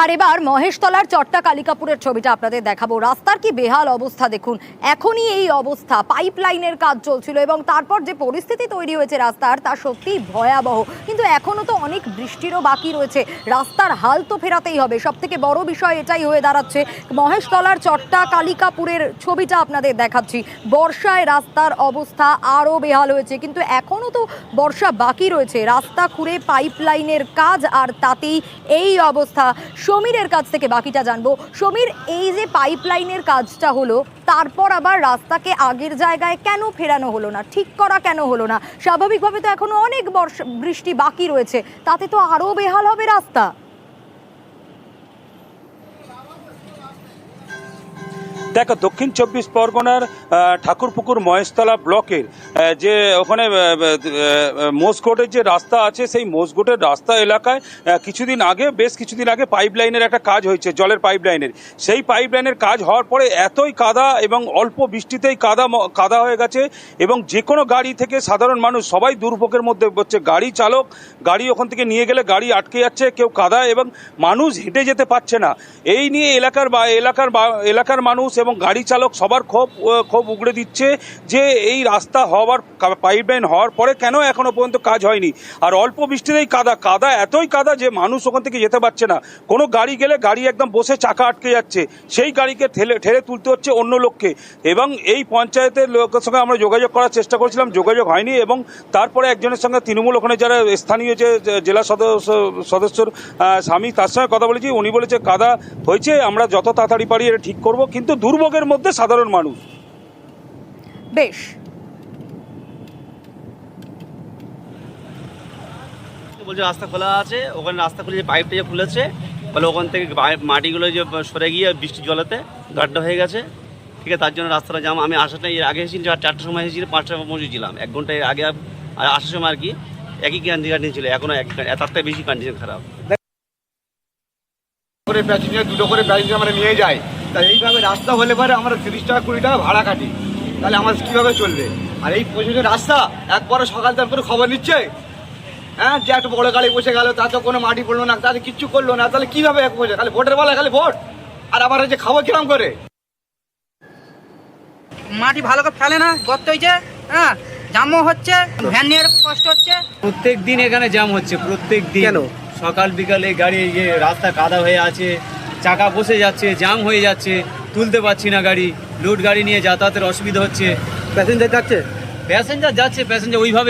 আর এবার মহেশতলার চট্টা কালিকাপুরের ছবিটা আপনাদের দেখাবো। রাস্তার কি বেহাল অবস্থা দেখুন। এখনই এই অবস্থা, পাইপলাইনের কাজ চলছিল এবং তারপর যে পরিস্থিতি তৈরি হয়েছে রাস্তার, তা সত্যিই ভয়াবহ। কিন্তু এখনো তো অনেক বৃষ্টিরও বাকি রয়েছে, রাস্তার হাল তো ফেরাতেই হবে। সব থেকে বড় বিষয় এটাই হয়ে দাঁড়াচ্ছে। মহেশতলার চট্টা কালিকাপুরের ছবিটা আপনাদের দেখাচ্ছি। বর্ষায় রাস্তার অবস্থা আরও বেহাল হয়েছে, কিন্তু এখনো তো বর্ষা বাকি রয়েছে। রাস্তা খুঁড়ে পাইপলাইনের কাজ, আর তাতেই এই অবস্থা। সমীরের কাছ থেকে বাকিটা জানবো। সমীর, এই যে পাইপলাইনের কাজটা হলো, তারপর আবার রাস্তাকে আগের জায়গায় কেন ফেরানো হলো না, ঠিক করা কেন হলো না? স্বাভাবিকভাবে তো এখনো অনেক বৃষ্টি বাকি রয়েছে, তাতে তো আরো বেহাল হবে রাস্তা। দেখো, দক্ষিণ চব্বিশ পরগনার ঠাকুরপুকুর মহেশতলা ব্লকের যে ওখানে মোসগোটের যে রাস্তা আছে, সেই মোসগোটের রাস্তা এলাকায় বেশ কিছুদিন আগে পাইপলাইনের একটা কাজ হয়েছে, জলের পাইপলাইনের। সেই পাইপলাইনের কাজ হওয়ার পরে এতই কাদা এবং অল্প বৃষ্টিতেই কাদা হয়ে গেছে, এবং যে কোনো গাড়ি থেকে সাধারণ মানুষ সবাই দুর্ভোগের মধ্যে পড়ছে। গাড়ি চালক গাড়ি ওখান থেকে নিয়ে গেলে গাড়ি আটকে যাচ্ছে, কেউ কাদায়, এবং মানুষ হেঁটে যেতে পারছে না। এই নিয়ে এলাকার মানুষ এবং গাড়ি চালক সবার ক্ষোভ উগড়ে দিচ্ছে যে এই রাস্তা পাইপলাইন হওয়ার পরে কেন এখনো পর্যন্ত কাজ হয়নি। আর অল্প বৃষ্টিতেই কাদা এতই কাদা যে মানুষ ওখান থেকে যেতে পারছে না। কোনো গাড়ি গেলে গাড়ি একদম বসে চাকা আটকে যাচ্ছে, সেই গাড়িকে ঠেলে তুলতে হচ্ছে অন্য লোককে। এবং এই পঞ্চায়েতের লোকের সঙ্গে আমরা যোগাযোগ করার চেষ্টা করেছিলাম, যোগাযোগ হয়নি। এবং তারপরে একজনের সঙ্গে তৃণমূল ওখানে যারা স্থানীয় যে জেলা সদস্যর স্বামী, তার সঙ্গে কথা বলেছি। উনি বলেছে কাদা হয়েছে, আমরা যত তাড়াতাড়ি পারি এটা ঠিক করব, কিন্তু দুর্ভোগের মধ্যে সাধারণ মানুষ। বেশ, বলছে রাস্তা খোলা আছে, ওখানে রাস্তা খুলে যে পাইপটা যে খুলেছে, বলে ওখান থেকে মাটিগুলো যে সরে গিয়ে বৃষ্টির জলেতে গাড্ডা হয়ে গেছে। ঠিক আছে, তার জন্য রাস্তাটা জাম। আমি আসাটা এর আগে এসেছি, 4টার সময় এসেছি, 5টার পৌঁছেছিলাম। 1 ঘন্টা আগে আর আসার সময় আর কি একই কন্ডিশন ছিল, এখনো তার থেকে বেশি কন্ডিশন খারাপ। করে প্যাসেঞ্জার 2টো করে প্যাসেঞ্জার আমরা নিয়ে যাই, তাই এইভাবে রাস্তা হলে পরে আমরা 30 টাকা 20 টাকা ভাড়া কাটি, তাহলে আমাদের কীভাবে চলবে? আর এই পর্যন্ত রাস্তা একবারে সকাল তারপরে খবর নিচ্ছে, হ্যাঁ, যে একটা বড় গাড়ি বসে গেল, তাতে কোনো মাটি পড়লো না, তাতে কিচ্ছু করলো না, তাহলে কীভাবে এক বসে? খালি ভোটের বেলা খালি ভোট, আর আবার হচ্ছে খাবো কিরম করে? মাটি ভালো করে ফেলে না, গর্ত হয়েছে, হ্যাঁ, জামও হচ্ছে, ভ্যান নিয়ে কষ্ট হচ্ছে। প্রত্যেক দিন এখানে জ্যাম হচ্ছে, প্রত্যেক দিন। কেন? সকাল বিকালে গাড়ি, রাস্তা কাদা হয়ে আছে, চাকা বসে যাচ্ছে, জ্যাম হয়ে যাচ্ছে, তুলতে পারছি না গাড়ি। লোড গাড়ি নিয়ে যাতায়াতের অসুবিধা হচ্ছে। প্যাসেঞ্জার যাচ্ছে প্যাসেঞ্জার ওইভাবে